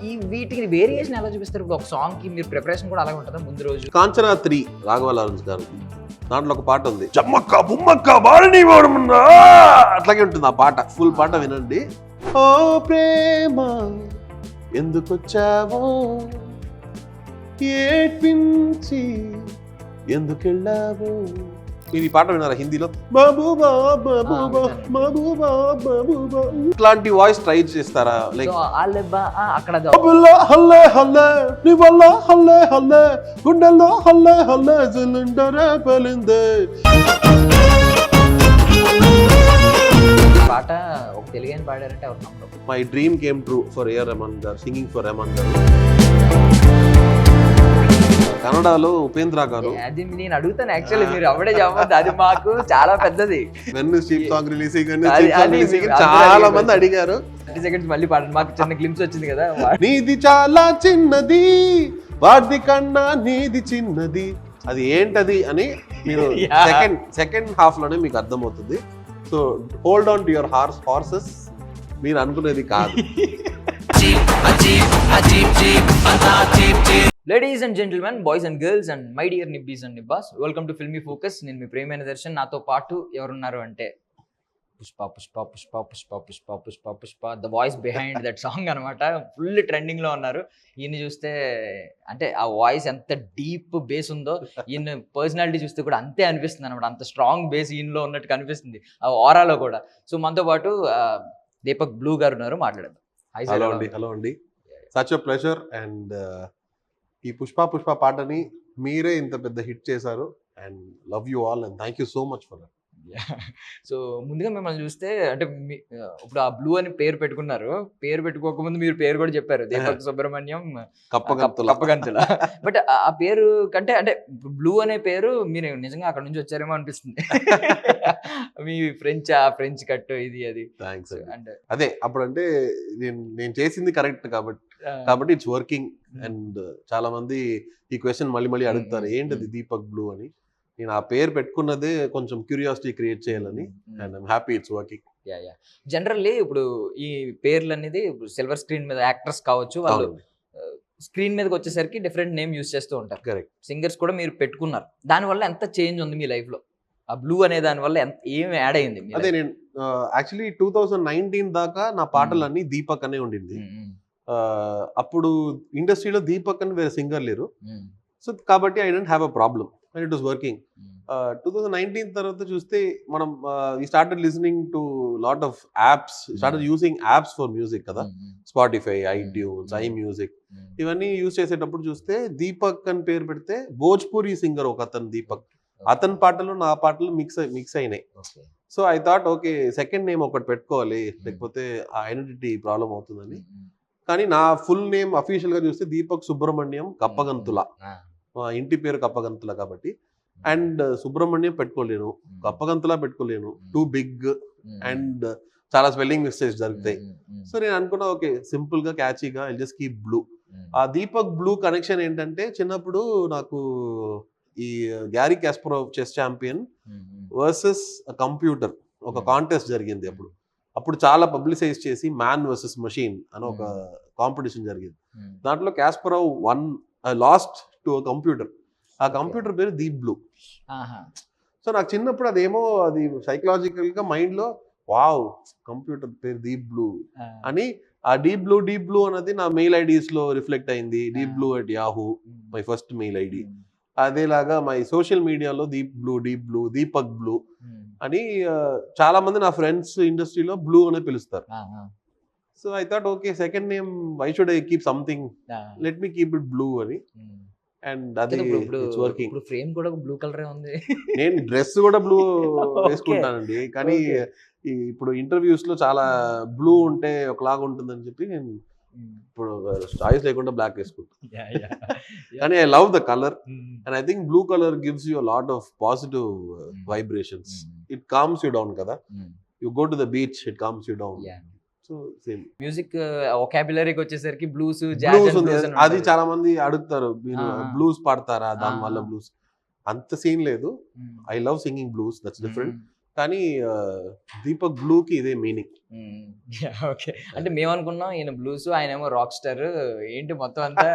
ఈ వీటికి వేరియేషన్ ఎలా చూపిస్తారు? ఇప్పుడు ఒక సాంగ్ కి మీరు ప్రిపరేషన్ కూడా అలాగే ఉంటుందా ముందు రోజు? కాంచనా 3 రాఘవ లారెన్స్ గారు, దాంట్లో ఒక పాట ఉంది, చమ్మక్క బుమ్మక్క బాలని వాడమున్నా, అట్లాగే ఉంటుంది ఆ పాట. ఫుల్ పాట వినండి. ఓ ప్రేమ ఎందుకొచ్చావో, ఏడ్పించి ఎందుకెళ్ళావో. మీరు ఈ పాట విన్నారా హిందీలో? బాబూబా బాబూబా బాబూబా బాబూబా, ఇట్లాంటి వాయిస్ ట్రై చేస్తారా? లైక్ అక్కడ హల్లే హల్లే నీ వల్ల హల్లే హల్లే గుండెల్లో హల్లే హల్లే సిలిండరే పేలిందే. పాట ఒక తెలుగు పాడారంటే ఎవరు నమ్మరు. My dream came true for A Rahman garu, singing for Rahman గారు. కన్నడలో ఉపేంద్ర గారు. అది నేను అడుగుతాను యాక్చువల్లీ, మీరు అప్పుడే చెప్పదు, అది మాకు చాలా పెద్దది. నన్ను చీప్ సాంగ్ రిలీజింగ్ చాలా మంది అడిగారు. 30 seconds మళ్ళీ పాడండి, మాకు చిన్న గ్లింప్స్ వచ్చింది కదా. నీది చాలా చిన్నది, వాడి కన్నా నీది చిన్నది, అది ఏంటది అని మీరు సెకండ్ హాఫ్ లోనే మీకు అర్థమవుతుంది. So hold on to your horses, మీరు అనుకునేది కాదు. Ladies and gentlemen, boys and girls and my dear nibbies and nibbas, welcome to Filmy Focus. నేను మీ ప్రియమైన దర్శన్. నాతో పాటు ఎవరున్నారు అంటే Pushpa Pushpa Pushpa Pushpa Pushpa Pushpa Pushpa, the voice behind that song అనమాట. ఫుల్ ట్రెండింగ్ లో ఉన్నారు. ఈయన చూస్తే అంటే ఆ వాయిస్ ఎంత డీప్ బేస్ ఉందో, ఈయన పర్సనాలిటీ చూస్తే కూడా అంతే అనిపిస్తుంది అనమాట. అంత స్ట్రాంగ్ బేస్ ఈయనలో ఉన్నట్టు కనిపిస్తుంది ఆ ఓరాలో కూడా. సో మనతో పాటు దీపక్ బ్లూ గారు ఉన్నారు, మాట్లాడదాం. హలో అండి, సచ్ ఎ ప్లెజర్. అండ్ ఈ పుష్ప పాటని మీరే ఇంత పెద్ద హిట్ చేశారు. And love you all and thank you so much for that. So ముందుగా మిమ్మల్ని చూస్తే అంటే ఇప్పుడు ఆ బ్లూ అని పేరు పెట్టుకున్నారు, పేరు పెట్టుకోకముందు మీరు పేరు కూడా చెప్పారు, దీపక్ సుబ్రహ్మణ్యం కప్పగంతుల. బట్ ఆ పేరు కంటే అంటే బ్లూ అనే పేరు మీరు నిజంగా అక్కడ నుంచి వచ్చారేమో అనిపిస్తుంది. మీ ఫ్రెంచ్ కట్ ఇది అది. థ్యాంక్స్. అంటే అదే అప్పుడు అంటే నేను చేసింది కరెక్ట్ కాబట్టి ఇట్స్ వర్కింగ్. అండ్ చాలా మంది ఈ క్వశ్చన్ మళ్ళీ అడుగుతారు, ఏంటది దీపక్ బ్లూ అని. నేను ఆ పేరు పెట్టుకున్నదే కొంచెం క్యూరియాసిటీ క్రియేట్ చేయాలని. And I'm happy it's working. Generally ఇప్పుడు ఈ పేర్లు అనేది సిల్వర్ స్క్రీన్ మీద యాక్టర్స్ కావచ్చు, వాళ్ళు స్క్రీన్ మీదకి వచ్చేసరికి డిఫరెంట్ నేమ్ యూజ్ చేస్తూ ఉంటారు. కరెక్ట్. సింగర్స్ కూడా మీరు పెట్టుకున్నారు. దానివల్ల ఎంత చేంజ్ ఉంది మీ లైఫ్ లో? ఆ బ్లూ అనే దాని వల్ల ఏం యాడ్ అయింది? అదే నేను యాక్చువల్లీ 2019 దాకా నా పాటలన్నీ దీపక్ అనే ఉండింది. అప్పుడు ఇండస్ట్రీలో దీపక్ అని వేరే సింగర్ లేరు. సో కాబట్టి I don't have a problem and it was working. 2019 తర్వాత చూస్తే మనం we started listening to lot of apps, started using apps for music కదా, స్పాటిఫై, ఐట్యూన్స్, ఐ మ్యూజిక్, ఇవన్నీ యూజ్ చేసేటప్పుడు చూస్తే దీపక్ అని పేరు పెడితే భోజ్పూరి సింగర్ ఒక అతను దీపక్, అతని పాటలు నా పాటలు మిక్స్ అయినాయి. So I thought okay second name ఒకటి పెట్టుకోవాలి, లేకపోతే ఆ ఐడెంటిటీ ప్రాబ్లం అవుతుందని. కానీ నా ఫుల్ నేమ్ అఫీషియల్ గా చూస్తే దీపక్ సుబ్రహ్మణ్యం కప్పగంతుల. మా ఇంటి పేరు కప్పగంతుల కాబట్టి. అండ్ సుబ్రహ్మణ్యం పెట్టుకోలేను, కప్పగంతుల పెట్టుకోలేను, టూ బిగ్ అండ్ చాలా స్పెల్లింగ్ మిస్టేక్స్ జరుగుతాయి. సో నేను అనుకున్నా ఓకే సింపుల్ గా క్యాచీగా ఐల్ జస్ట్ కీప్ బ్లూ. ఆ దీపక్ బ్లూ కనెక్షన్ ఏంటంటే, చిన్నప్పుడు నాకు ఈ Garry Kasparov chess champion versus computer ఒక కాంటెస్ట్ జరిగింది. అప్పుడు చాలా పబ్లిసైజ్ చేసి మ్యాన్ వర్సెస్ మషీన్ అని ఒక కాంపిటీషన్ జరిగింది. దాంట్లో కాస్పరోవ్ లాస్ట్ టు కంప్యూటర్. ఆ కంప్యూటర్ పేరు డీప్ బ్లూ. సో నాకు చిన్నప్పుడు అది సైకలాజికల్ గా మైండ్ లో వావ్ కంప్యూటర్ పేరు డీప్ బ్లూ అని. ఆ డీప్ బ్లూ అన్నది నా మెయిల్ ఐడీస్ లో రిఫ్లెక్ట్ అయింది. deepblue@yahoo my first mail ID. అదేలాగా మై సోషల్ మీడియాలో డీప్ బ్లూ దీపక్ బ్లూ అని చాలా మంది నా ఫ్రెండ్స్ ఇండస్ట్రీలో బ్లూ అనే పిలుస్తారు. So I thought okay second name why should I keep something, let me keep it blue అని. అండ్ అది వర్కింగ్. ఇప్పుడు ఫ్రేమ్ కూడా బ్లూ కలర్ ఉంది. నేను డ్రెస్ కూడా బ్లూ వేసుకుంటానండి, కానీ ఇప్పుడు ఇంటర్వ్యూస్ లో చాలా బ్లూ ఉంటే ఒకలాగా ఉంటుందని చెప్పి నేను ఇప్పుడు చాయిస్ లేకుండా బ్లాక్ వేసుకుంటాను. కానీ I love the colour and I think blue colour gives you lot of positive vibrations. It calms you down కదా, you go to the beach, it calms you down. So same music వొకాబులరీకి వచ్చేసరికి blues అది చాలా మంది అడుగుతారు, మీరు blues పాడతారా, దాని వల్ల బ్లూస్ అంత సీన్ లేదు. I love singing blues, that's different. కానీ దీపక్ బ్లూకి ఇదే మీనింగ్. ఓకే. అంటే మేము అనుకున్నాం ఈయన బ్లూస్, ఆయనేమో రాక్ స్టార్, ఏంటి మొత్తం అంతా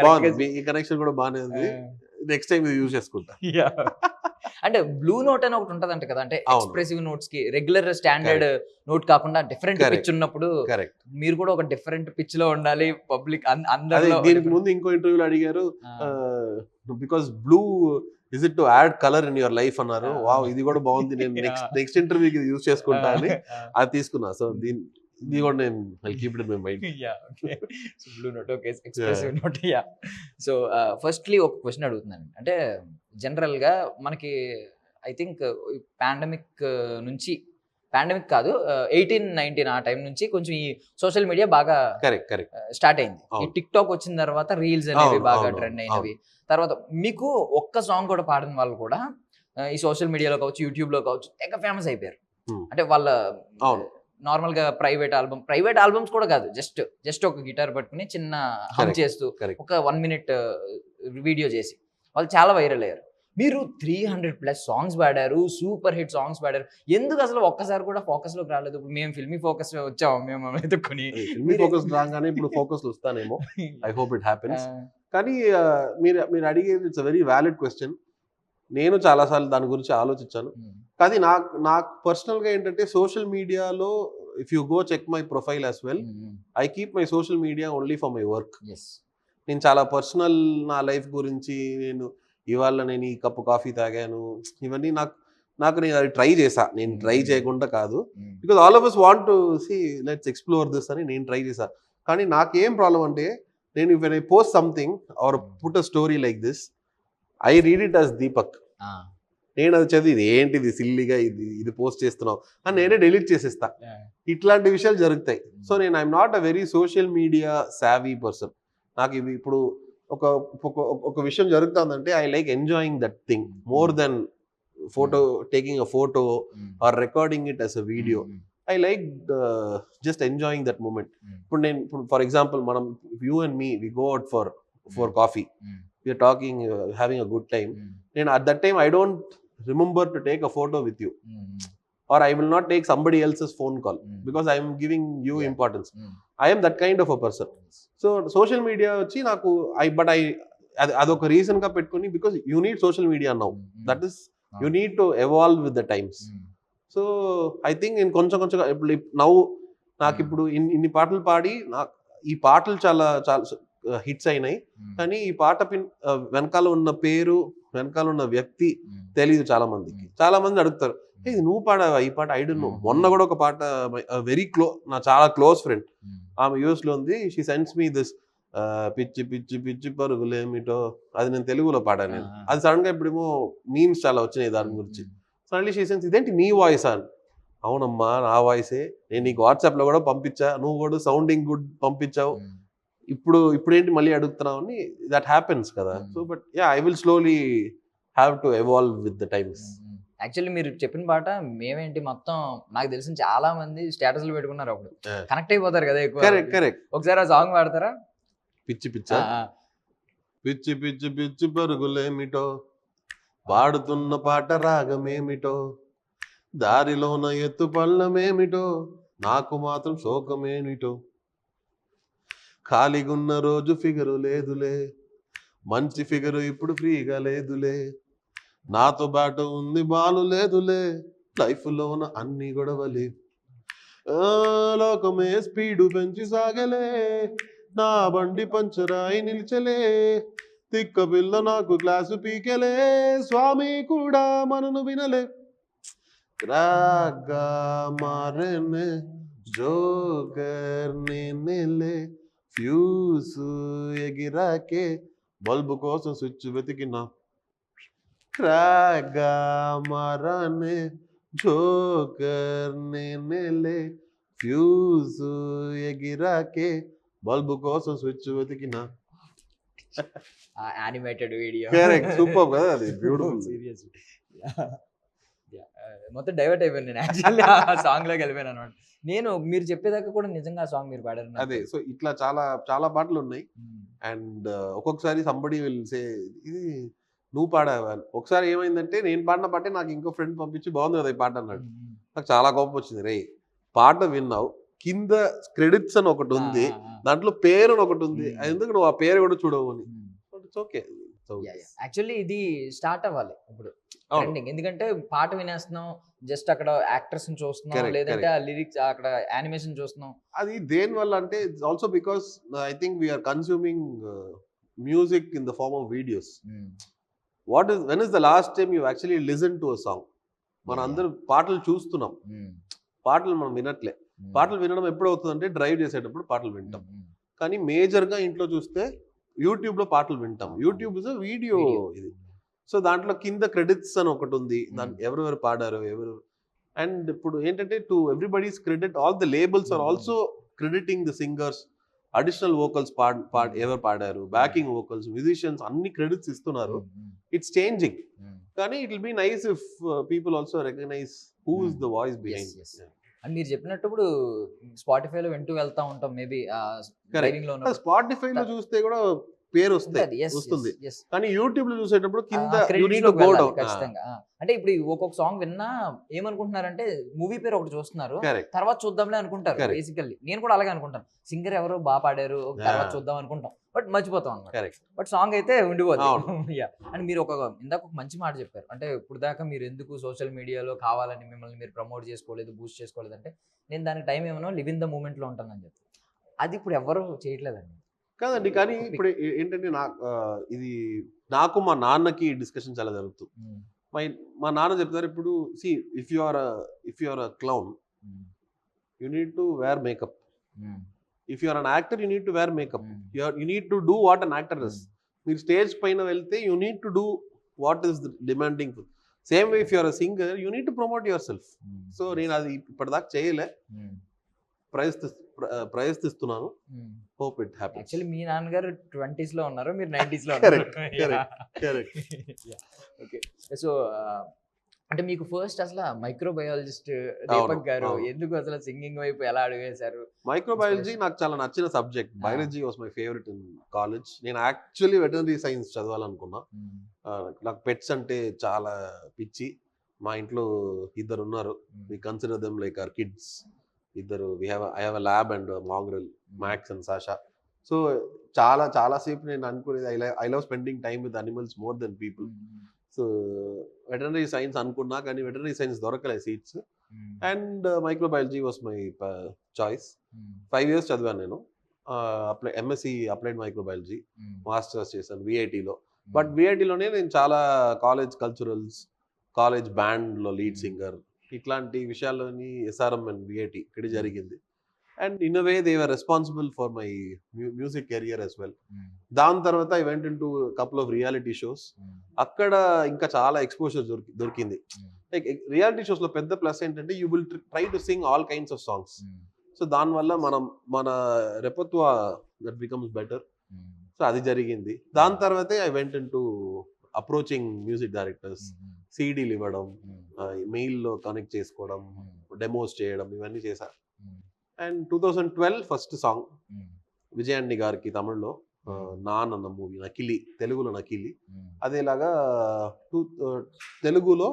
బాగుంది, ఈ కనెక్షన్ కూడా బాగానే ఉంది. నెక్స్ట్ టైం ఇది యూజ్ చేసుకుంటా. అంటే బ్లూ నోట్ అని ఒకటి ఉంటదంట కదా, అంటే అవును. ఎక్స్ప్రెసివ్ నోట్స్ కి రెగ్యులర్ స్టాండర్డ్ నోట్ కాకుండా డిఫరెంట్ Correct. పిచ్ ఉన్నప్పుడు కరెక్ట్. మీరు కూడా ఒక డిఫరెంట్ పిచ్ లో ఉండాలి, పబ్లిక్ అదే అందరిలో దీనికి ముందు ఇంకో ఇంటర్వ్యూలో అడిగారు, because blue is it to add colour in your life అన్నారు. వావ్, ఇది కూడా బాగుంది, నేను నెక్స్ట్ ఇంటర్వ్యూకి ఇది యూజ్ చేసుకుంటా అని అది తీసుకున్నా. సో ఇది కూడా నేను I keep it in my mind. Blue note, okay, expressive note. So firstly ఒక క్వశ్చన్ అడుగుతున్నాను. అంటే జనరల్ గా మనకి ఐ థింక్ పాండమిక్ నుంచి, పాండమిక్ కాదు 18-19 ఆ టైం నుంచి కొంచెం ఈ సోషల్ మీడియా బాగా కరెక్ట్ స్టార్ట్ అయింది. ఈ అవును. టిక్ టాక్ వచ్చిన తర్వాత రీల్స్ అనేవి అవును, బాగా అవును, ట్రెండ్ అయినవి. తర్వాత మీకు ఒక్క సాంగ్ కూడా పాడిన వాళ్ళు కూడా ఈ సోషల్ మీడియాలో కావచ్చు, యూట్యూబ్ లో కావచ్చు, తెగ ఫేమస్ అయిపోయారు. Hmm. అంటే వాళ్ళ అవును. నార్మల్ గా ప్రైవేట్ ఆల్బమ్స్ కూడా కాదు, జస్ట్ ఒక గిటార్ పట్టుకుని చిన్న హమ్ Correct. చేస్తూ Correct. ఒక 1 minute వీడియో చేసి వాళ్ళు చాలా వైరల్ అయ్యారు. మీరు 300+ సాంగ్స్ పాడారు, సూపర్ హిట్ సాంగ్స్ పాడారు. ఎందుకు అసలు ఒక్కసారి కూడా ఫోకస్ లోకి రాలేదు? ఇప్పుడు మేము ఫిల్మీ ఫోకస్ వచ్చాము, మేము ఎదుర్కొని ఫిల్మీ ఫోకస్ రాగానే ఇప్పుడు ఫోకస్ వస్తానేమో. I hope it happens. కానీ మీరు అడిగేది it's a very valid question. నేను చాలాసార్లు దాని గురించి ఆలోచించాను. కానీ నాకు పర్సనల్గా ఏంటంటే సోషల్ మీడియాలో if you go check my profile as well, I keep my social media only for my work. నేను చాలా పర్సనల్, నా లైఫ్ గురించి, ఇవాళ నేను ఈ కప్పు కాఫీ తాగాను, ఇవన్నీ నేను అది ట్రై చేశా. నేను ట్రై చేయకుండా కాదు, because all of us want to see let's explore this అని నేను ట్రై చేశా. కానీ నాకేం ప్రాబ్లం అంటే, నేను when I post something or put a story like this, I read it as Deepak. నేను అది చదివి ఇది ఏంటిది సిల్లీగా ఇది పోస్ట్ చేస్తున్నావు అని నేనే డిలీట్ చేసేస్తా. ఇట్లాంటి విషయాలు జరుగుతాయి. సో నేను I'm not a very social media savvy person. నాకు ఇవి ఇప్పుడు ఒక విషయం జరుగుతుందంటే I like enjoying that thing more than taking a photo or recording it as a video. I like just enjoying that moment. ఇప్పుడు for example మనం you and me we go out for coffee, we're talking, having a good time. నేను at that time I don't remember to take a photo with you, or I will not take somebody else's phone call because I am giving you importance. I am that kind of a person. So social media వచ్చి నాకు అదొక reason గా పెట్టుకుని, because you need social media now. That is, you need to evolve with the times. So I think నేను కొంచెం ఇప్పుడు నాకు ఇప్పుడు ఇన్ని పాటలు పాడి ఈ పాటలు చాలా హిట్స్ అయినాయి. కానీ ఈ పాట వెనకాల ఉన్న పేరు, వెనకాల ఉన్న వ్యక్తి తెలియదు చాలా మందికి. చాలా మంది అడుగుతారు, ఇది నువ్వు పాడావా ఈ పాట? I don't know. మొన్న కూడా ఒక పాట వెరీ నా చాలా క్లోజ్ ఫ్రెండ్, ఆమె యూఎస్ లో ఉంది, షీ సెండ్స్ మీ దిస్ పిచ్చి పిచ్చి పిచ్చి పరుగులేమిటో, అది నేను తెలుగులో పాడాను. నేను అది సడన్ గా ఇప్పుడేమో మీమ్స్ చాలా వచ్చినాయి దాని గురించి. సడన్లీ షీ సెన్స్ ఇదేంటి నీ వాయిస్ అని. అవునమ్మా, నా వాయిసే. నేను నీకు వాట్సాప్ లో కూడా పంపించా, నువ్వు కూడా సౌండింగ్ గుడ్ పంపించావు, ఇప్పుడేంటి మళ్ళీ అడుగుతున్నావు అని. దట్ హ్యాపెన్స్ కదా. So but yeah, I will slowly have to evolve with the times. Actually మీరు చెప్పిన పాట మేమేంటి మొత్తం నాకు తెలిసిన చాలా మంది స్టేటస్లు పెట్టుకున్నారు, అప్పుడు కనెక్ట్ అయిపోతారు కదా ఎక్కువ. కరెక్ట్. ఒకసారి ఆ సాంగ్ పాడతారా? పిచ్చి పిచ్చి పిచ్చి పిచ్చి పరుగులేమిటో, పాడుతున్న పాట రాగమేమిటో, దారిలోన ఎత్తు పళ్ళమేమిటో, నాకు మాత్రం శోకమేమిటో, ఖాళీగున్న రోజు ఫిగరు లేదులే, మంచి ఫిగరు ఇప్పుడు ఫ్రీగా లేదులే, నాతో బాటు ఉంది బాలు లేదులే, లైఫ్ లోన అన్ని గొడవలే, లోకమే స్పీడు పెంచి సాగలే, నా బండి పంచరాయి నిలిచలే, తిక్క పిల్ల నాకు క్లాసు పీకెలే, స్వామి కూడా మనను వినలే, రాగా మారనే జోకర్ నేనేలే, ఫ్యూసు ఎగిరాకే బల్బు కోసం స్విచ్ వెతికినా, రాగా మారనే జోకర్ నేనేలే, ఫ్యూజు ఎగిరాకే బల్బు కోసం స్విచ్ వెతికినా. Animated video. కరెక్ట్, సూపర్ కదా, అది బ్యూటిఫుల్. సీరియస్. మొత్తం డైవర్ట్ అయిపోయాను నేను యాక్చువల్లీ ఆ సాంగ్ లోకి వెళ్ళిపోయాను అనమాట. నేను మీరు చెప్పేదాకా కూడా నిజంగా ఆ సాంగ్ మీరు పాడారు. అదే, సో ఇట్లా చాలా చాలా పాటలు ఉన్నాయి. అండ్ ఒక్కొక్కసారి సంబడి విల్ సే, ఇది నువ్వు పాడావా అని. ఒకసారి ఏమైందంటే నేను పాడిన పాటే నాకు ఇంకో ఫ్రెండ్ పంపించి బాగుంది కదా ఈ పాట అన్నాడు. నాకు చాలా కోపం వచ్చింది. రే పాట విన్నావు, కింద క్రెడిట్స్ అని ఒకటి ఉంది, దాంట్లో పేరు అని ఒకటి ఉంది, ఎందుకు నువ్వు ఆ పేరు కూడా చూడవు అని. It's okay. యాక్చువల్లీ ఇది స్టార్ట్ అవ్వాలి ఇప్పుడు ట్రెండింగ్, ఎందుకంటే పాట వినేస్తున్నాం, జస్ట్ అక్కడ యాక్టర్స్ ని చూస్తున్నాం, లేదంటే ఆ లిరిక్స్ అక్కడ యానిమేషన్ చూస్తున్నాం. అది దేని వల్ల అంటే it's also because I think we're consuming music in the form of videos. When is the last time you actually listen to a song? మన అందరూ పాటలు చూస్తున్నాం, పాటలు మనం వినట్లే. పాటలు వినడం ఎప్పుడు అవుతుందంటే డ్రైవ్ చేసేటప్పుడు పాటలు వింటాం. కానీ మేజర్ గా ఇంట్లో చూస్తే యూట్యూబ్ లో పాటలు వింటాం. యూట్యూబ్ ఇస్ వీడియో ఇది. సో దాంట్లో కింద క్రెడిట్స్ అని ఒకటి ఉంది, దాని ఎవరెవరు పాడారు ఎవరు. అండ్ ఇప్పుడు ఏంటంటే to everybody's credit, all the labels are also crediting the singers. Additional vocals ఎవరు పాడారు, బ్యాకింగ్ వోకల్స్, మ్యూజిషియన్స్ అన్ని క్రెడిట్స్ ఇస్తున్నారు. It's changing. కానీ it will be nice if people also recognise who is the voice behind. And మీరు చెప్పినట్టు ఇప్పుడు స్పాటిఫైలో వింటూ వెళ్తా ఉంటాం, మేబీ స్పాటిఫైలో చూస్తే కూడా పేరు వస్తుంది, కానీ యూట్యూబ్ లో చూసేటప్పుడు కింద ఖచ్చితంగా. అంటే ఇప్పుడు ఒక్కొక్క సాంగ్ విన్నా ఏమనుకుంటున్నారంటే మూవీ పేరు ఒకటి చూస్తున్నారు, తర్వాత చూద్దాంలే అనుకుంటారు. బేసికల్లీ నేను కూడా అలాగే అనుకుంటాను, సింగర్ ఎవరు బాగా పాడారు తర్వాత చూద్దాం అనుకుంటాం, బట్ మర్చిపోతాం అన్నమాట. బట్ సాంగ్ అయితే ఉండిపోతుంది. అండ్ మీరు ఇందాక ఒక మంచి మాట చెప్పారు, అంటే ఇప్పుడు దాకా మీరు ఎందుకు సోషల్ మీడియాలో కావాలని మిమ్మల్ని మీరు ప్రమోట్ చేసుకోలేదు, బూస్ట్ చేసుకోలేదు అంటే నేను దానికి టైం ఏమన్నా లివ్ ఇన్ ద మూమెంట్ లో ఉంటానని చెప్పి. అది ఇప్పుడు ఎవరు చేయట్లేదండి. కాదండి, కానీ ఇప్పుడు ఏంటంటే ఇది నాకు మా నాన్నకి డిస్కషన్ చాలా జరుగుతుంది. మా నాన్న చెప్తారు ఇప్పుడు, see if you are a clown you need to wear makeup, if you are an actor you need to wear makeup, you need to do what an actor is. మీరు స్టేజ్ పైన వెళ్తే you need to do what is demanding. Same way if you are a singer you need to promote your self. So నేను అది ఇప్పటిదాకా చేయలే, ప్రయత్నిస్తున్నాను. Hope it happens. Actually మీ నాన్నగారు 20s లో ఉన్నారు, మీరు 90s లో ఉన్నారు. ఓకే, సో అంటే మీకు ఫస్ట్ అసలు మైక్రోబయాలజిస్ట్ దీపక్ గారు ఎందుకు అసలు సింగింగ్ వైపు ఎలా అడుగువేశారు? మైక్రోబయాలజీ నాకు చాలా నచ్చిన subject. Biology was my favourite in college. నేను యాక్చువల్లీ వెటర్నరీ సైన్స్ చదవాలనుకున్నా. నాకు పెట్స్ అంటే చాలా పిచ్చి. మా ఇంట్లో ఇద్దరు ఉన్నారు, we consider them like our kids. ఇద్దరు I have a lab and mongrel, Max and Sasha. So చాలా సేపు నేను అనుకునేది I love spending time with animals more than people. So veterinary science అనుకున్నా, కానీ వెటర్నరీ సైన్స్ దొరకలేదు seats. And microbiology was my choice. 5 years చదివాను నేను. MSc applied microbiology, masters చేశాను విఐటిలో. బట్ విఐటిలోనే నేను చాలా కాలేజ్ కల్చరల్స్, కాలేజ్ బ్యాండ్లో లీడ్ సింగర్, ఇట్లాంటి విషయాల్లోని ఎస్ఆర్ఎం అండ్ విఐటి ఇక్కడ జరిగింది. And in a way they were responsible for my music career as well. దాని తర్వాత I went in to couple of reality shows. అక్కడ ఇంకా చాలా ఎక్స్పోజర్ దొరికింది. లైక్ రియాలిటీ షోస్ లో పెద్ద ప్లస్ ఏంటంటే you will try to sing all kinds of songs. So దానివల్ల మన రెపర్ట్వా దట్ బికమ్స్ బెటర్. సో అది జరిగింది. దాని తర్వాతే I went in to approaching music directors, సీడీలు ఇవ్వడం, మెయిల్లో కనెక్ట్ చేసుకోవడం, డెమోస్ చేయడం, ఇవన్నీ చేశా. అండ్ 2012 ఫస్ట్ సాంగ్ విజయాండి గారికి తమిళ్లో నాన్ అన్న మూవీ, నకిలి, తెలుగులో నకిలి. అదేలాగా తెలుగులో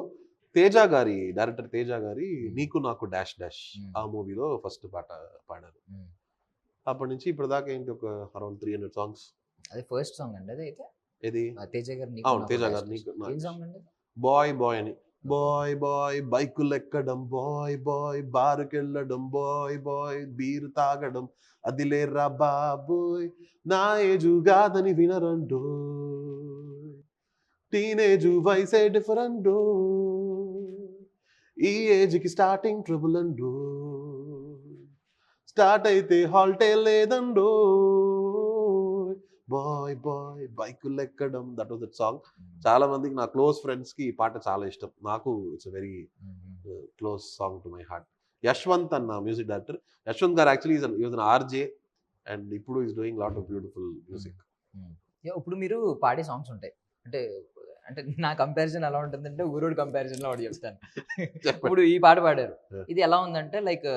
డైరెక్టర్ తేజ గారి నీకు నాకు డాష్ డాష్ ఆ మూవీలో ఫస్ట్ పాట పాడారు. అప్పటి నుంచి ఇప్పుడు దాకా ఏంటి ఒక అరౌండ్ 300 సాంగ్స్. అది ఫస్ట్ సాంగ్ అండి అది అయితే? ఇది తేజ గారు. అవును, తేజ గారు నీకు సాంగ్ అండి. బాయ్ బాయ్ అని, బాయ్ బాయ్ బైకులు ఎక్కడం, బాయ్ బాయ్ బారుకెళ్ళడం, బాయ్ బాయ్ బీరు తాగడం, అది లేరా బాబోయ్ నా ఏజు కాదని వినరండో, టీనేజు వయసే డిఫరెండో, ఈ ఏజ్కి స్టార్టింగ్ ట్రబుల్ అండో, స్టార్ట్ అయితే హాల్టే లేదండో, బాయ్ బాయ్ బైకులు ఎక్కడం. That was that song. చాలా మందికి, నా క్లోజ్ ఫ్రెండ్స్ కి ఈ పాట చాలా ఇష్టం. నాకు it's very close song to my heart. Yashwanth అన్న music director. Yashwanth garu actually is an RJ and ఇప్పుడు is doing lot of beautiful music. ఇప్పుడు మీరు పాడే సాంగ్స్ ఉంటాయి అంటే, నా కంపారిజన్ ఎలా ఉంటుందంటే ఊరోడు కంపారిజన్ లో ఒకటి చెప్తాను. ఇప్పుడు ఈ పాట పాడారు, ఇది ఎలా ఉందంటే లైక్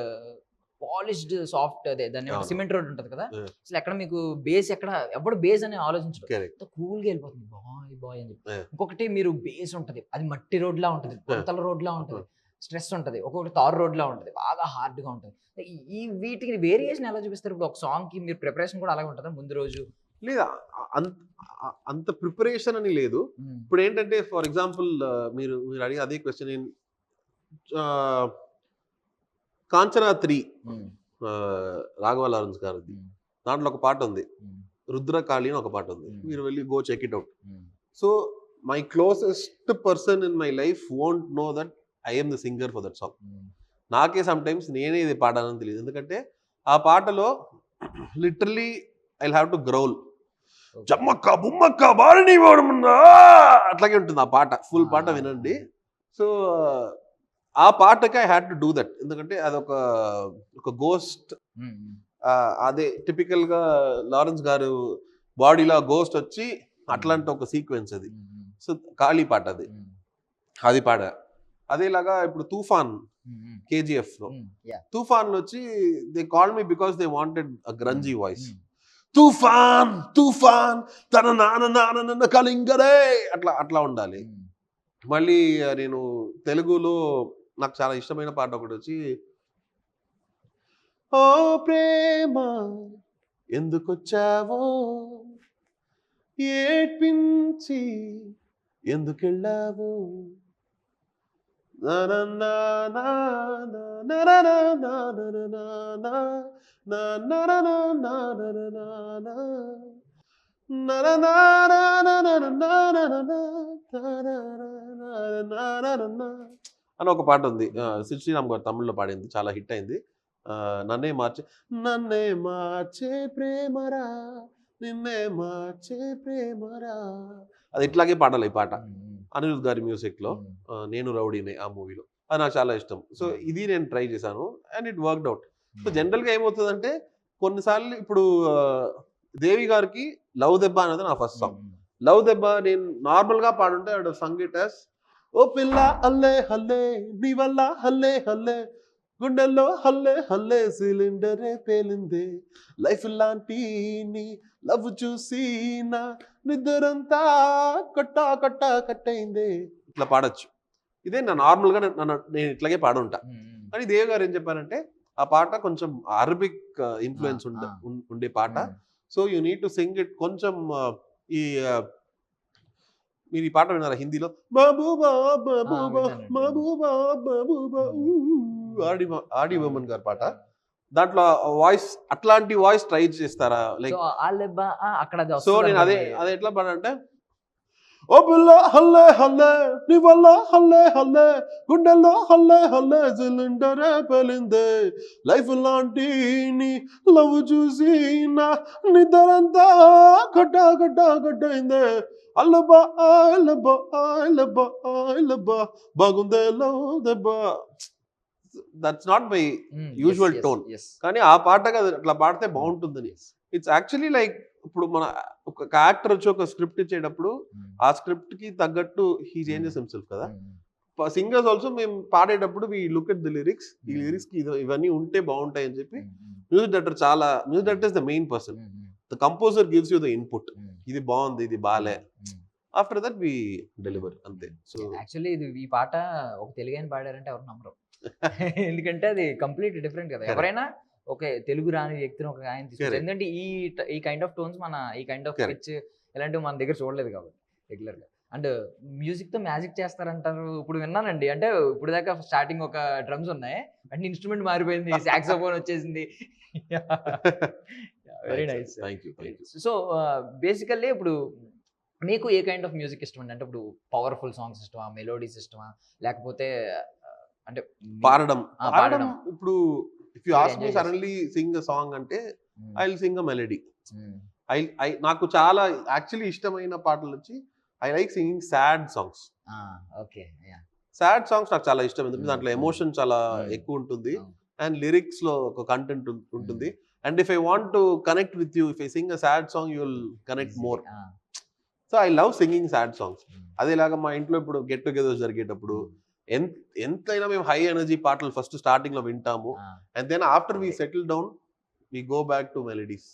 పాలిష్డ్ సాఫ్ట్ అదే దాన్ని అవును. సిమెంట్ రోడ్ ఉంటది కదా, Yeah. అసలు ఎక్కడ మీకు బేస్ ఎక్కడ ఎప్పుడు బేస్ అని ఆలోచించడం, కరెక్ట్. కూల్ గా వెళ్ళిపోతుంది బాయ్ బాయ్ అని చెప్పి. Yeah. ఇంకొకటి మీరు బేస్ ఉంటది, అది మట్టి రోడ్ లా ఉంటది, పొంతల రోడ్ లా ఉంటది, Uh-huh. స్ట్రెస్ ఉంటది, ఒక్కొక్కటి తారు రోడ్ లా ఉంటది, బాగా హార్డ్ గా ఉంటది. ఈ వీటికి వేరియేషన్ ఎలా చూపిస్తారు? ఇప్పుడు ఒక సాంగ్ కి మీరు ప్రిపరేషన్ కూడా అలాగే ఉంటుందా ముందు రోజు? లేదా అంత ప్రిపరేషన్ అని లేదు. ఇప్పుడు ఏంటంటే ఫర్ ఎగ్జాంపుల్ మీరు మీరు అడిగే అదే క్వశ్చన్. నేను కాంచనా 3 రాఘవ లారెన్స్ గారిది, దాంట్లో ఒక పాట ఉంది, రుద్రకాళి అని ఒక పాట ఉంది. మీరు వెళ్ళి go check it out. So my closest person in my life won't know that I am the singer for that song. నాకే సమ్ టైమ్స్ నేనే ఇది పాడాలని తెలియదు, ఎందుకంటే ఆ పాటలో literally I have to growl, జమ్మక్క బుమ్మక్క బారిని వాడమున్నా అట్లాగే ఉంటుంది ఆ పాట. ఫుల్ పాట వినండి. సో ఆ పాటకి I had to do that, ఎందుకంటే అదొక గోస్ట్. అదే టిపికల్ గా లారెన్స్ గారు బాడీలో గోస్ట్ వచ్చి అట్లాంటి ఒక సీక్వెన్స్ అది. సో ఖాళీ పాట అది పాడ. అదేలాగా ఇప్పుడు తూఫాన్ కేజీఎఫ్ లో, తూఫాన్ లో వచ్చి they call me because they wanted a grungy voice. Toofan Toofan తన నాన్న కలింగరే అట్లా ఉండాలి. మళ్ళీ నేను తెలుగులో నాకు చాలా ఇష్టమైన పాట ఒకటి వచ్చి, ఓ ప్రేమ ఎందుకొచ్చావో ఏడ్పించి ఎందుకెళ్ళావో, అని ఒక పాట ఉంది, శ్రీరామ్ గారు తమిళ్లో పాడింది, చాలా హిట్ అయింది. నన్నే మార్చే ప్రేమరా నిన్నే మార్చే ప్రేమరా, అది ఇట్లాగే పాడాలి ఈ పాట. అనిరుద్ గారి మ్యూజిక్ లో నేను రౌడీనే ఆ మూవీలో, అది నాకు చాలా ఇష్టం. సో ఇది నేను ట్రై చేశాను and it worked out. So general గా ఏమవుతుందంటే కొన్నిసార్లు ఇప్పుడు దేవి గారికి లవ్ దెబ్బ అనేది నా ఫస్ట్ సాంగ్. లవ్ దెబ్బ నేను నార్మల్ గా పాడుంటే ఆవిడ సంగీట్ యాస్, ఓ పిల్ల హల్లే హల్లే నీ వల్ల హల్లే హల్లే గుండెల్లో హల్లే హల్లే సిలిండరే పేలిందే లైఫ్ లాంటి నీ లవ్ చూసి నా నిద్రంతా కట్టయిందే, ఇట్లా పాడొచ్చు. ఇదే నా నార్మల్ గా నేను ఇట్లాగే పాడుంటా. కానీ దేవి గారు ఏం చెప్పారంటే ఆ పాట కొంచెం అరబిక్ ఇన్ఫ్లుయెన్స్ ఉండే పాట. So you need to sing it కొంచెం మీరు ఈ పాట విన్నారా హిందీలో, మహబూబా మహబూబా మహబూబా మహబూబా ఆడి బొమ్మన్ గారి పాట, దాంట్లో వాయిస్ అట్లాంటి వాయిస్ ట్రై చేస్తారా లైక్. సో నేను అదే ఎట్లా పాడంటే, ఓ పిల్ల హల్లే హల్లే నీ వల్ల హల్లే హల్లే గుండెల్లో హల్లే హల్లే సిలిండరే పేలిందే లైఫ్ లాంటి నీ లవ్ చూసి నా నిద్రంతా కట్టయిందే అల్లబా అల్లబా అల్లబా అల్లబా బాగుందే లవ్ దెబ్బా. That's not my usual tone, కానీ ఆ పాటగా అట్లా పాడితే బాగుంటుందని. ఇట్స్ యాక్చువల్లీ లైక్ ఇప్పుడు మన ఒక యాక్టర్ వచ్చి ఒక స్క్రిప్ట్ ఇచ్చేటప్పుడు ఆ స్క్రిప్ట్ కి తగ్గట్టు హీ చేంజెస్ హిమ్సెల్ఫ్ కదా. సింగర్స్ ఆల్సో మేము పాడేటప్పుడు we look at the lyrics, ఈ లిరిక్స్ కి ఇవన్నీ ఉంటే బాగుంటాయి అని చెప్పి music director is the main person. The composer gives you the input, ఇది బాగుంది ఇది బాలే, ఆఫ్టర్ దట్ వి డెలివర్ అంతే. సో యాక్చువల్లీ ఇది ఈ పాట ఒక తెలుగు పాడారంటే ఎవరు నమ్మరు, ఎందుకంటే అది కంప్లీట్ డిఫరెంట్ కదా. ఎవరైనా ఓకే తెలుగు రాని వ్యక్తిని ఒక ఆయన తీసుకుంటారు, ఎందుకంటే ఈ కైండ్ ఆఫ్ టోన్స్ మన ఈ కైండ్ ఆఫ్ పిచ్ ఇలాంటివి మన దగ్గర చూడలేదు కాబట్టి రెగ్యులర్ గా. అండ్ మ్యూజిక్ తో మ్యాజిక్ చేస్తారంటారు, ఇప్పుడు విన్నానండి. అంటే ఇప్పుడు దాకా స్టార్టింగ్ ఒక డ్రమ్స్ ఉన్నాయి, అంటే ఇన్స్ట్రుమెంట్ మారిపోయింది, సాక్సోఫోన్ వచ్చేసింది. Very nice. సో బేసికల్లీ ఇప్పుడు మీకు ఏ కైండ్ ఆఫ్ మ్యూజిక్ ఇష్టం అండి? అంటే ఇప్పుడు పవర్ఫుల్ సాంగ్స్ ఇష్టమా, మెలోడీస్ ఇష్టమా, లేకపోతే అంటే పాడడం? ఇప్పుడు if you ask me suddenly sing a song అంటే I will sing a melody. నాకు చాలా యాక్చువల్లీ ఇష్టమైన పాటలు వచ్చి I like singing sad songs. Okay, sad songs నాకు చాలా ఇష్టం, ఎందుకంటే దాంట్లో ఎమోషన్ చాలా ఎక్కువ ఉంటుంది అండ్ లిరిక్స్ లో ఒక కంటెంట్ ఉంటుంది. And if I want to connect with you, if I sing a sad song you will connect more. So I love singing sad songs. అదేలాగా మా ఇంట్లో ఇప్పుడు గెట్ టుగెదర్స్ జరిగేటప్పుడు ఎంతైనా మేము హై ఎనర్జీ పాటలు ఫస్ట్ స్టార్టింగ్ లో వింటాము, and then after we settle down we go back to melodies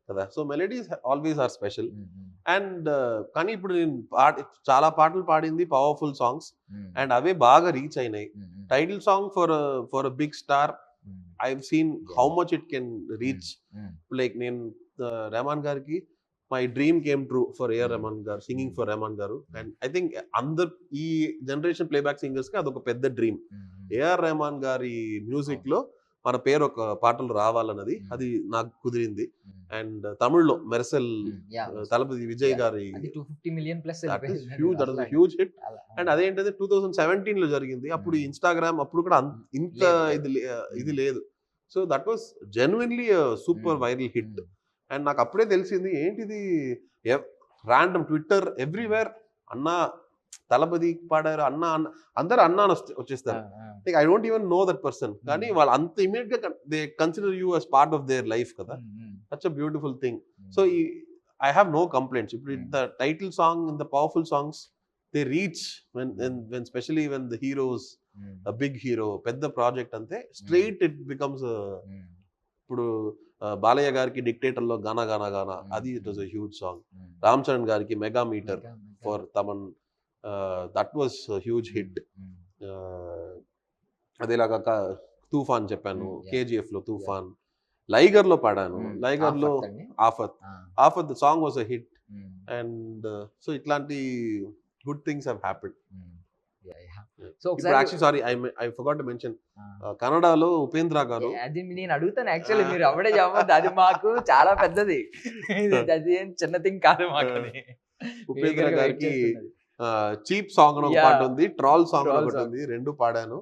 కదా. So melodies always are special. And కానీ ఇప్పుడు నేను చాలా పాటలు పాడింది పవర్ఫుల్ సాంగ్స్, అండ్ అవే బాగా రీచ్ అయినాయి. Title song for a big star, I have seen how much it can reach. Like నేను రెహమాన్ గారికి my dream came true for AR Rahman garu, singing for Rahman గారు. అండ్ ఐ థింక్ అందరు ఈ జనరేషన్ ప్లేబ్యాక్ సింగర్స్ కి అదొక పెద్ద డ్రీమ్. ఏఆర్ రెహమాన్ గారి మ్యూజిక్ లో మన పేరు ఒక పాటలు రావాలన్నది, అది నాకు కుదిరింది. అండ్ తమిళ్లో మెర్సెల్ తలపతి విజయ్ గారి హ్యూజ్ హిట్. అండ్ అదేంటంటే 2017 లో జరిగింది. అప్పుడు ఇన్స్టాగ్రామ్ అప్పుడు కూడా ఇంత ఇది లేదు. So that was genuinely super viral hit. And నాకు అప్పుడే తెలిసింది ఏంటిది, ర్యాండమ్ ట్విట్టర్ ఎవ్రీవేర్ అన్నా తలపతి పాడారు, అన్న అందరు అన్నా వచ్చేస్తారు. Like I don't even know that person, కానీ వాళ్ళు అంత ఇమీడియట్ గా they consider you as part of their life కదా. Such a beautiful thing. So I have no complaints. ఇప్పుడు the title song in the powerful songs they reach when especially when the heroes a big hero పెద్ద project అంతే straight it becomes. ఇప్పుడు బాలయ్య గారికి Dictator లో గానా గానా గానా, అది it was a huge song. Ram Charan గారికి mega meter for Thaman, that was huge hit. అదేలాగా తూఫాన్ చెప్పాను, కేజీఎఫ్ లో తూఫాన్, లైగర్ లో పాడాను, లైగర్ లో Aafat song was a hit. And so ఇట్లాంటి good things have happened. Sorry I forgot to mention, కన్నడలో ఉపేంద్ర గారు. అది నేను అడుగుతాను యాక్చువల్లీ, మీరు అప్పుడే చెప్పద్దు, అది మాకు చాలా పెద్దది, అది ఏం చిన్న థింగ్ కాదు మాకు. ఉపేంద్ర గారికి చీప్ సాంగ్ అని ఒక పాట ఉంది, ట్రాల్ సాంగ్ ఒకటి ఉంది, రెండు పాడాను.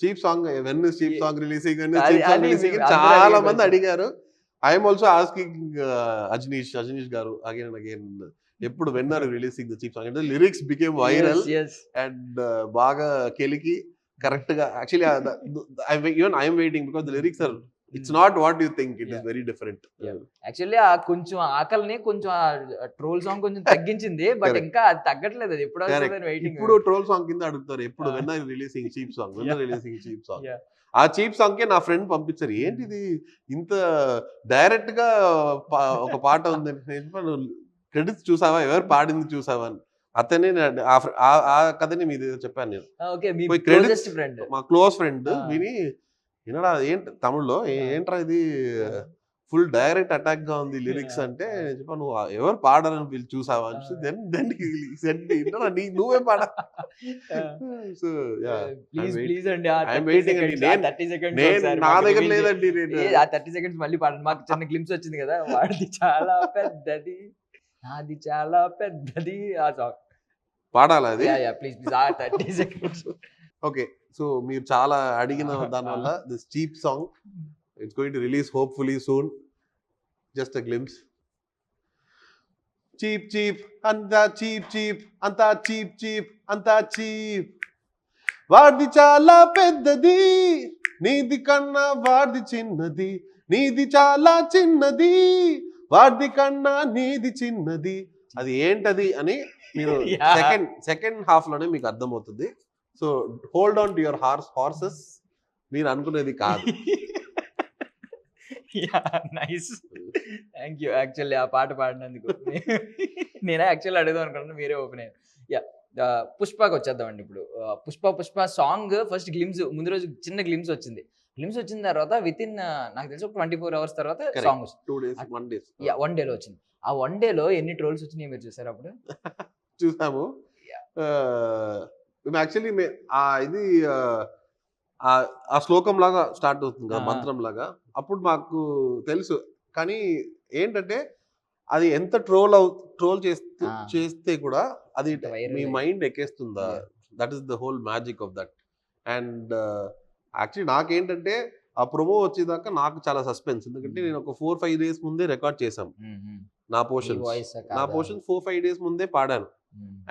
Cheap song when cheap song releasing చాలా మంది అడిగారు. ఐఎమ్ ఆల్సో ఆస్కింగ్ అజనీష్ గారు అగైన్ అండ్ అగైన్, ఎప్పుడు when are releasing the cheap song అంటే లిరిక్స్ బికేమ్ వైరల్ అండ్ బాగా కెలికి కరెక్ట్ గా. Actually even I'm waiting because the lyrics are, it's not what you think, it is very different. Actually ఆ కొంచెం ఆకలిని కొంచెం troll song కొంచెం తగ్గించింది, బట్ ఇంకా అది తగ్గట్లేదు. అది ఎప్పుడు ఇప్పుడు ట్రోల్ సాంగ్ కింద అడుగుతారు, ఎప్పుడు when are releasing cheap song, when are releasing cheap song. ఆ చీప్ సాంగ్ కే నా ఫ్రెండ్ పంపించారు, ఏంటిది ఇంత డైరెక్ట్ గా ఒక పాట ఉంది, క్రెడిట్స్ చూసావా, ఎవరు పాడింది చూసావా అని. అతనే ఆ కథని మీది చెప్పాను నేను. మా క్లోజ్ ఫ్రెండ్ విని, వినడా ఏంటి తమిళ్లో ఏంట్రా ఇది ఫుల్ డైరెక్ట్ అటాక్ గా ఉంది లిరిక్స్ అంటే, చెప్పా నువ్వు ఎవరు పాడారని పిలిచి చూసావా అని. నువ్వే పాడా. సో నా దగ్గర లేదండి, 30 seconds మళ్ళీ పాడండి. మాకు చిన్న గ్లిమ్స్ వచ్చింది కదా, వాడిది చాలా పెద్దది, నాది చాలా పెద్దది, ఆ సాంగ్ పాడాలా అది? ప్లీజ్ ప్లీజ్ ఆ 30 seconds. ఓకే, సో మీరు చాలా అడిగిన దానివల్ల this cheap song it's going to release hopefully soon. Just a glimpse. Cheap cheap అంతా చీప్ చీప్, అంతా చీప్ చీప్, అంతా చీప్, వాడిది చాలా పెద్దది, నీది కన్నా వాడిది చిన్నది, నీది చాలా చిన్నది, వాడిది కన్నా నీది చిన్నది. అది ఏంటది అని మీరు సెకండ్ హాఫ్ లోనే మీకు అర్థమవుతుంది. So hold on to your horses, మీరు అనుకునేది కాదు. నైస్, థ్యాంక్ యూ యాక్చువల్లీ ఆ పాట పాడినందుకు. నేనే యాక్చువల్లీ అడుగుదాం అనుకున్నాను, మీరే ఓపెన్ అయ్యారు. పుష్పకి వచ్చేద్దామండి ఇప్పుడు. పుష్ప సాంగ్ ఫస్ట్ గ్లిమ్స్, ముందు రోజు చిన్న గ్లిమ్స్ వచ్చింది. గ్లిమ్స్ వచ్చిన తర్వాత విత్ ఇన్ నాకు తెలిసి ఒక 24 hours తర్వాత సాంగ్ వన్ డేలో వచ్చింది. ఆ వన్ డేలో ఎన్ని ట్రోల్స్ వచ్చినాయి మీరు చూసారు అప్పుడు? చూసాము. యాక్చువల్లీ ఇది ఆ శ్లోకం లాగా స్టార్ట్ అవుతుంది కదా, మంత్రం లాగా. అప్పుడు మాకు తెలుసు, కానీ ఏంటంటే అది ఎంత ట్రోల్ చేస్తే కూడా అది మీ మైండ్ ఎక్కేస్తుందా, that is the whole magic of that. And actually నాకేంటంటే ఆ ప్రొమో వచ్చేదాకా నాకు చాలా సస్పెన్స్, ఎందుకంటే నేను ఒక 4-5 days ముందే రికార్డ్ చేశాం నా పోర్షన్ 4-5 days ముందే పాడాను.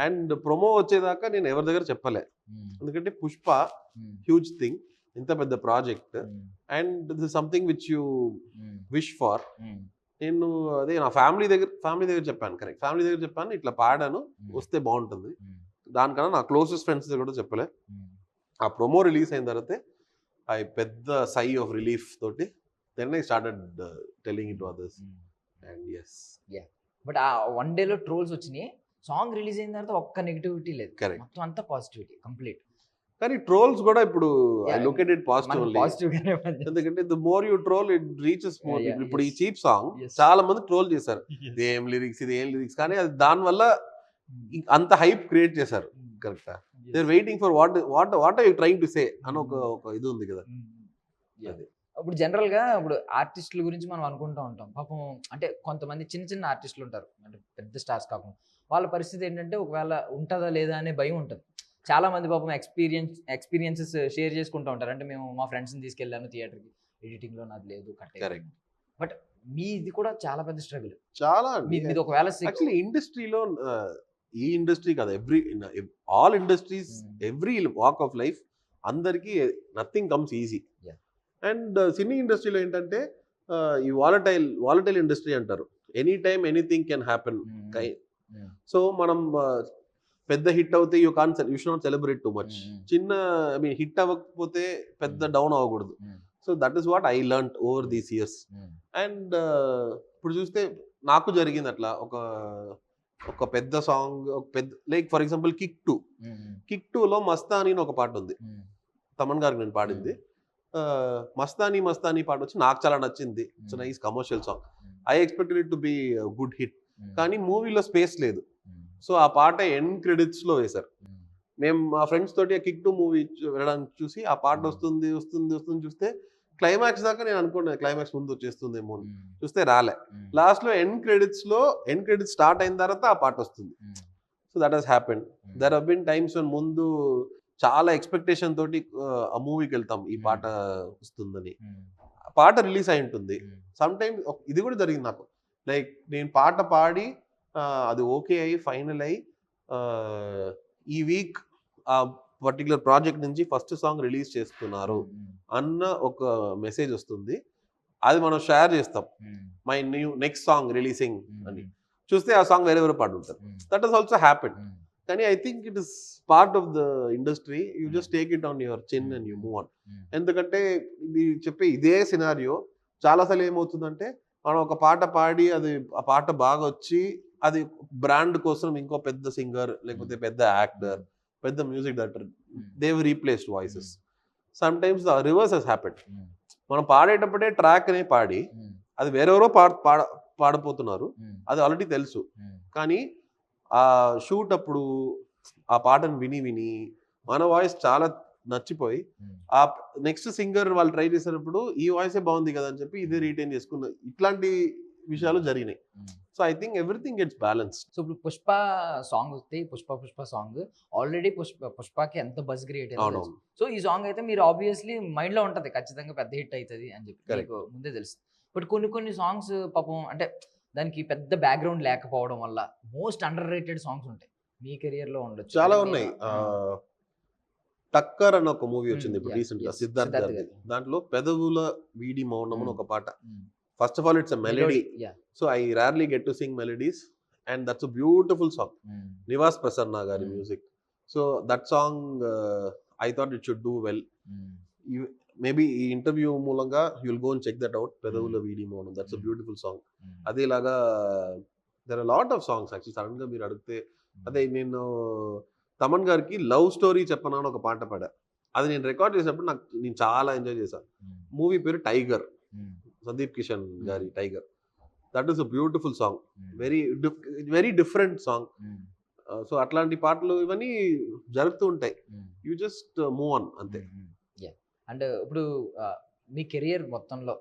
అండ్ ప్రొమో వచ్చేదాకా నేను ఎవరి దగ్గర చెప్పలే, ఎందుకంటే పుష్ప హ్యూజ్ థింగ్, ఇంత పెద్ద project, and this is something which you wish for. నేను అదే నా ఫ్యామిలీ దగ్గర చెప్పాను, కరెక్ట్, ఫ్యామిలీ దగ్గర చెప్పాను, ఇట్లా పాడాను, వస్తే బాగుంటుంది. దానికన్నా నా క్లోజెస్ట్ ఫ్రెండ్స్ దగ్గర కూడా చెప్పలే. ఆ ప్రొమో రిలీజ్ అయిన తర్వాతే పెద్ద సై ఆఫ్ రిలీఫ్ తోటి then I started telling it to others and ఎస్. బట్ ఆ వన్ డేలో ట్రోల్స్ వచ్చినాయి, సాంగ్ రిలీజ్ అయిన తర్వాత ఒక్క నెగిటివిటీ లేదు, కరెక్ట్. మొత్తం అంతా పాజిటివిటీ కంప్లీట్. కానీ ట్రోల్స్ కూడా ఇప్పుడు I look at it positively, positive గానే ఎందుకంటే the more you troll it reaches more. Yeah, ఇప్పుడు ఈ yes. Cheap song Yes. చాలా మంది ట్రోల్ చేశారు, ఇది ఏం లిరిక్స్, ఇది ఏం లిరిక్స్, కానీ అది దాని వల్ల అంత హైప్ క్రియేట్ చేశారు. కరెక్టా? They are waiting for what are you trying to say అని ఒక ఇది ఉంది కదా. అది ఇప్పుడు జనరల్ గా ఇప్పుడు ఆర్టిస్టుల గురించి మనం అనుకుంటూ ఉంటాం, పాపం అంటే కొంతమంది చిన్న చిన్న ఆర్టిస్టులు ఉంటారు, అంటే పెద్ద స్టార్స్ కాకుండా, వాళ్ళ పరిస్థితి ఏంటంటే ఒకవేళ ఉంటుందా లేదా అనే భయం ఉంటుంది. చాలా మంది పాపం ఎక్స్పీరియన్సెస్ షేర్ చేసుకుంటూ ఉంటారు, అంటే మేము మా ఫ్రెండ్స్ని తీసుకెళ్ళాను థియేటర్కి, ఎడిటింగ్లో నాది లేదు కట్టే. కరెక్ట్. బట్ మీది కూడా చాలా పెద్ద స్ట్రగుల్. చాలా మీది ఒకవేళ యాక్చువల్లీ ఇండస్ట్రీలో, ఈ ఇండస్ట్రీ కాదు, all industries, every walk of life, అందరికీ nothing comes easy. And cine ఇండస్ట్రీలో ఏంటంటే ఈ వాలటైల్ ఇండస్ట్రీ అంటారు, any time anything can happen. So మనం పెద్ద హిట్ అవుతే you should not celebrate too much. చిన్న హిట్ అవ్వకపోతే పెద్ద డౌన్ అవ్వకూడదు. So that is what I learned over these years. And ఇప్పుడు చూస్తే నాకు జరిగింది అట్లా, ఒక పెద్ద సాంగ్, ఒక పెద్ద లైక్ ఫర్ ఎగ్జాంపుల్ కిక్ 2లో మస్తానీ అని ఒక పాట ఉంది, తమన్ గారికి నేను పాడింది. మస్తానీ పాట వచ్చి నాకు చాలా నచ్చింది. It's nice commercial song. I expected it to be good hit, కానీ మూవీలో స్పేస్ లేదు. సో ఆ పాట ఎండ్ క్రెడిట్స్ లో వేశారు. మేము మా ఫ్రెండ్స్ తోటి కిక్ 2 మూవీ వెళ్ళడానికి చూసి ఆ పాట వస్తుంది చూస్తే క్లైమాక్స్ దాకా నేను అనుకున్నాను క్లైమాక్స్ ముందు వచ్చేస్తుందేమో, చూస్తే రాలే. లాస్ట్ లో ఎండ్ క్రెడిట్స్ స్టార్ట్ అయిన తర్వాత ఆ పాట వస్తుంది. So that has happened. There have been times ముందు చాలా ఎక్స్పెక్టేషన్ తోటి ఆ మూవీకి వెళ్తాం, ఈ పాట వస్తుందని. పాట రిలీజ్ అయి ఉంటుంది. సమ్ టైమ్స్ ఇది కూడా జరిగింది నాకు, లైక్ నేను పాట పాడి అది ఓకే అయ్యి ఫైనల్ అయ్యి ఈ వీక్ ఆ పర్టికులర్ ప్రాజెక్ట్ నుంచి ఫస్ట్ సాంగ్ రిలీజ్ చేస్తున్నారు అన్న ఒక మెసేజ్ వస్తుంది. అది మనం షేర్ చేస్తాం, మై నెక్స్ట్ సాంగ్ రిలీజింగ్ అని. చూస్తే ఆ సాంగ్ వేరే పాట ఉంటారు. That has also happen. కానీ I think it is part of the industry. You just take it on your chin and you move on. ఎందుకంటే ఇది చెప్పే ఇదే సినారియో చాలాసార్లు ఏమవుతుందంటే, మనం ఒక పాట పాడి అది ఆ పాట బాగా వచ్చి అది బ్రాండ్ కోసం ఇంకో పెద్ద సింగర్ లేకపోతే పెద్ద యాక్టర్, పెద్ద music director, they replaced voices. Some times the reverse has happened. మనం పాడేటప్పుడే ట్రాక్ అనే పాడి అది వేరెవరో పాడపోతున్నారు, అది ఆల్రెడీ తెలుసు. కానీ ఆ షూట్ అప్పుడు ఆ పాటను విని మన వాయిస్ చాలా నచ్చిపోయి ఆ నెక్స్ట్ సింగర్ వాళ్ళు ట్రై చేసినప్పుడు ఈ వాయిసే బాగుంది కదా అని చెప్పి ఇదే రీటైన్ చేసుకున్న ఇట్లాంటి విషయాలు జరిగినాయి. So I think everything gets balanced. So ఇప్పుడు పుష్ప సాంగ్ వస్తే పుష్ప సాంగ్ ఆల్రెడీ పుష్పకి ఎంత బజ్ క్రియేట్ అయింది. సో ఈ సాంగ్ అయితే మీరు ఆబ్వియస్లీ మైండ్ లో ఉంటది, ఖచ్చితంగా పెద్ద హిట్ అవుతుంది అని చెప్పి మీకు ముందే తెలుసు. బట్ కొన్ని సాంగ్స్ పాపం అంటే దానికి పెద్ద బ్యాక్గ్రౌండ్ లేకపోవడం వల్ల మోస్ట్ అండర్ రేటెడ్ సాంగ్స్ ఉంటాయి మీ కెరియర్ లో ఉండొచ్చు. చాలా ఉన్నాయి. టక్కర్ అని ఒక మూవీ వచ్చింది ఇప్పుడు రీసెంట్ గా, సిద్ధార్థ్ గారి. దాంట్లో పెదవుల వీడి మౌనం అని ఒక పాట. First of all it's a melody. So I rarely get to sing melodies and that's a beautiful song. Nivas Prasanna గారి music. So that song I thought it should do well. Maybe ఈ ఇంటర్వ్యూ మూలంగా you'll go and check that out. పెదవుల వీడి మౌనం, that's a beautiful song. అదేలాగా there are lot of songs actually. Sudden గా మీరు అడిగితే అదే నేను తమన్ గారికి లవ్ స్టోరీ చెప్పనా అని ఒక పాట పాడా. అది నేను రికార్డ్ చేసినప్పుడు నేను చాలా ఎంజాయ్ చేశాను. మూవీ పేరు టైగర్, సందీప్ కిషన్ గారి tiger. That is a beautiful song, very different song. So అట్లాంటి పాటలు ఇవన్నీ జరుగుతూ ఉంటాయి. యూ జస్ట్ మూవ్ ఆన్ అంతే. అండ్ ఇప్పుడు మీ కెరియర్ మొత్తంలో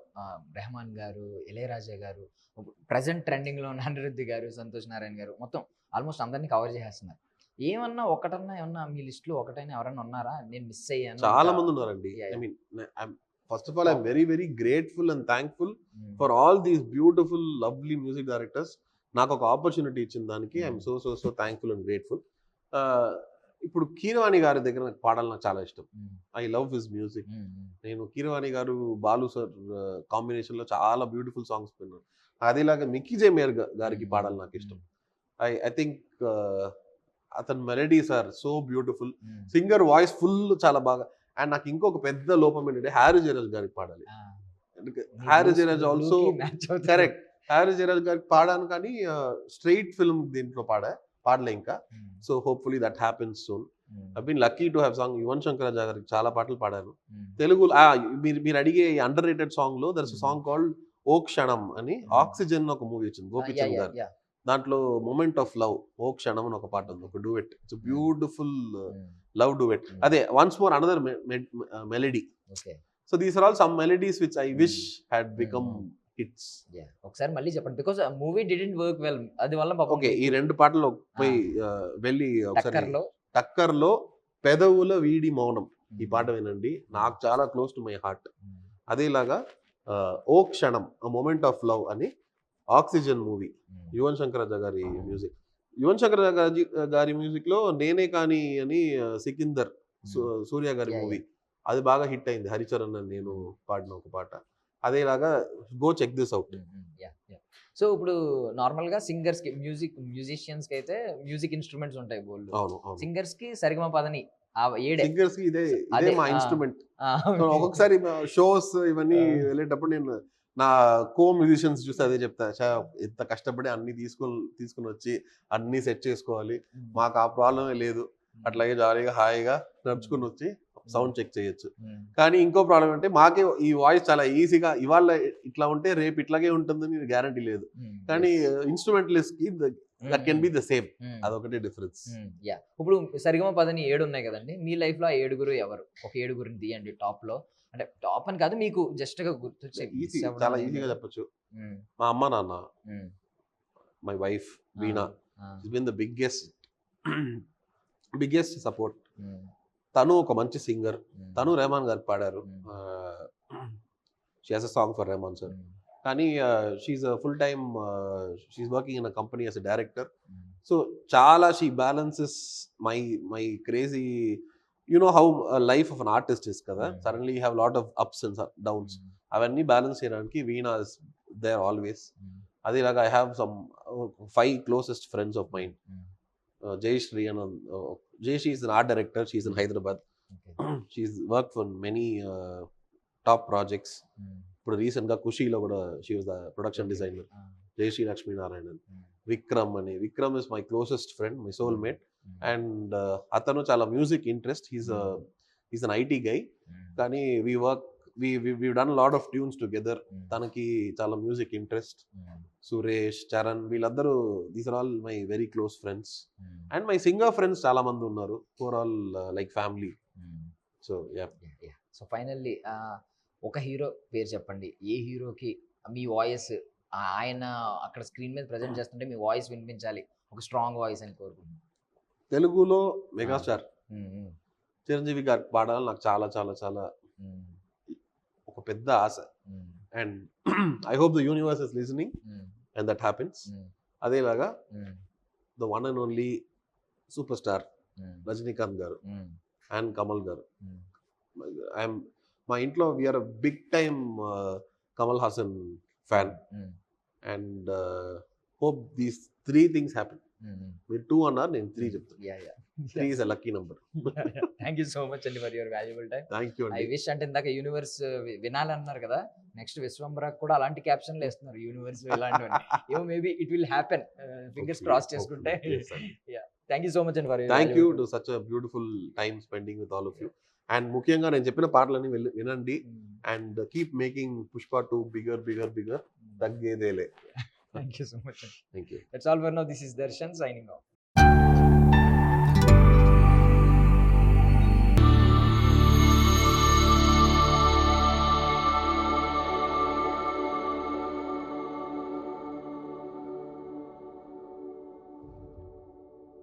రెహమాన్ గారు, ఇళయరాజా గారు, ప్రజెంట్ ట్రెండింగ్ లో ఉన్న అనిరుద్ధ్ గారు, సంతోష్ నారాయణ గారు, మొత్తం ఆల్మోస్ట్ అందరినీ కవర్ చేసేస్తున్నారు. ఏమన్నా ఏమన్నా మీ లిస్ట్ లో ఒకటైనా ఎవరైనా ఉన్నారా నేను మిస్ అయ్యాను? చాలా మంది ఉన్నారండి. I mean first of all I'm very very grateful and thankful for all these beautiful lovely music directors. నాకు ఒక ఆపర్చునిటీ ఇచ్చిన దానికి I'm so thankful and grateful. ఇప్పుడు కీరవాణి గారి దగ్గర నాకు పాడాలి, నాకు చాలా ఇష్టం. I love his music. నేను కీరవాణి గారు బాలు సార్ కాంబినేషన్ లో చాలా బ్యూటిఫుల్ సాంగ్స్ విన్నాను. అదేలాగా మిక్కీ జే మేయర్ గారికి పాడాలి నాకు ఇష్టం. ఐ థింక్ అతని melodies are so beautiful, singer voice full చాలా బాగా. అండ్ నాకు ఇంకొక పెద్ద లోపం ఏంటంటే హ్యారీ జయరాజ్ గారికి పాడాలి. హ్యారీ జయరాజ్ ఆల్సో కరెక్ట్, హ్యారీ జయరాజ్ గారికి పాడాను కానీ స్ట్రైట్ ఫిల్మ్ దీంట్లో పాడలే ఇంకా. So hopefully that happens soon. I been lucky to have song Yuvan Shankar Raja గారికి చాలా పాటలు పాడాను తెలుగు. మీరు అడిగే అండర్ రేటెడ్ సాంగ్ లో దర్ ఇస్ సాంగ్ కాల్డ్ ఓ క్షణం అని, ఆక్సిజన్ ఒక మూవీ వచ్చింది గోపిచంద్ గారు, దాంట్లో మూమెంట్ ఆఫ్ లవ్ ఓ క్షణం అని ఒక పాట ఉంది, ఒక duet. It's beautiful love duet. అదే once more another melody. So these are all some melodies which I wish had become hits. ఒకసారి మళ్ళీ చెప్పండి, because movie didn't work well, అది వల్ల ఓకే ఈ రెండు పాటలు పోయి వెళ్ళి ఒకసారి టక్కర్లో పెదవుల వీడి మౌనం ఈ పాట వినండి, నాకు చాలా క్లోజ్ టు మై హార్ట్. అదేలాగా ఓ క్షణం మూమెంట్ ఆఫ్ లవ్ అని ఆక్సిజన్ మూవీ, యువన్ శంకర్ రాజా గారి మ్యూజిక్. యువన్ శంకర్ రాజా గారి మ్యూజిక్ లో నేనే కానీ అని సికిందర్ సూర్య గారి మూవీ, అది బాగా హిట్ అయింది. హరిచరణ్ అని నేను పాడిన ఒక పాట. అదేలాగా go check this out. So ఇప్పుడు నార్మల్ గా సింగర్స్ కి మ్యూజిషియన్స్ కి అయితే మ్యూజిక్ ఇన్స్ట్రుమెంట్స్ ఉంటాయి బోల్డ్. సింగర్స్ కి సరిగమ పదని సింగర్స్ కి ఇదే మా ఇన్స్ట్రుమెంట్. ఒక్కొక్కసారి షోస్ ఇవన్నీ వెళ్ళేటప్పుడు నేను నా కో మ్యూజిషియన్స్ చూస్తే అదే చెప్తా, ఎంత కష్టపడి అన్ని తీసుకుని వచ్చి అన్ని సెట్ చేసుకోవాలి, మాకు ఆ ప్రాబ్లమే లేదు, అట్లాగే జాలీగా హాయిగా నడుచుకుని వచ్చి సౌండ్ చెక్ చేయొచ్చు. కానీ ఇంకో ప్రాబ్లం అంటే మాకే ఈ వాయిస్ చాలా ఈజీగా ఇవాళ ఇట్లా ఉంటే రేపు ఇట్లాగే ఉంటుందని గ్యారంటీ లేదు. కానీ ఇన్స్ట్రుమెంటలిస్ట్ కి that can be the same, అదొకటే డిఫరెన్స్. ఇప్పుడు సరిగమ పదని 7 ఉన్నాయి కదండి, మీ లైఫ్ లో ఆ 7 ఎవరు? ఒక 7 తీయండి టాప్ లో, అంటే టాప్ అని కాదు మీకు జస్ట్ గా గుర్తొచ్చే. చాలా ఈజీగా చెప్పొచ్చు. మా అమ్మ నాన్న, my wife Veena is been the biggest support. తను ఒక మంచి సింగర్, తను రెహమాన్ గారు పాడారు, she has a song for Rahman sir. కానీ she's full time she's working in a company as a director. So చాలా she balances my crazy, you know how life of an artist is కదా, suddenly you have lot of ups and downs, అవన్నీ balance చేయడానికి Veena is there always. అదేలాగా I have some 5 closest friends of mind. Jayashree and Jayashree is an art director. She's in Hyderabad. She's worked for many top projects. ఇప్పుడు recent గా ఖుషీలో కూడా she was the production designer. Jayashree Lakshmi Narayanan. Vikram is my closest friend, my soul mate. And అతను చాలా music interest, he's an IT guy, కానీ we've done a lot of tunes together. తనకి చాలా music interest. Suresh, Charan, వీళ్ళందరూ these are all my very close friends. And my singer friends చాలా మంది ఉన్నారు, for all like family. So so finally ఒక hero పేరు చెప్పండి, ఏ హీరోకి మీ వాయిస్ ఆయన అక్కడ స్క్రీన్ మీద ప్రెజెంట్ చేస్తుంటే మీ వాయిస్ వినిపించాలి, ఒక స్ట్రాంగ్ వాయిస్ అని కోరుకుంటున్నాను. తెలుగులో మెగాస్టార్ చిరంజీవి గారు పాడాలని నాకు చాలా చాలా చాలా ఒక పెద్ద ఆశ. And I hope the universe is listening and that happens. అదేలాగా the one and only superstar Rajinikanth garu and Kamal garu. మా ఇంట్లో we're big time Kamal Haasan fan. And hope these 3 things happen. మీరు 2 అన్నారు, నేను 3 చెప్తాను. 3 is a lucky number. Thank you so much అండి for your valuable time. Thank you. I wish అంటే ఇందాక universe వినాలన్నారు కదా, నెక్స్ట్ విశ్వంబరాక్ కూడా అలాంటి క్యాప్షన్లు వేస్తున్నారు, యూనివర్స్ ఇలాంటివన్నీ. ఏమో maybe it will happen, fingers cross చేసుకుంటే. థ్యాంక్ యూ సో మచ్ అండి for your. Thank you to such a beautiful time spending with all of you. And ముఖ్యంగా నేను చెప్పిన పాటలన్నీ వినండి. And keep making Pushpa 2 bigger తగ్గేదేలే. Thank you so much. Thank you. That's all for now. This is Darshan signing off.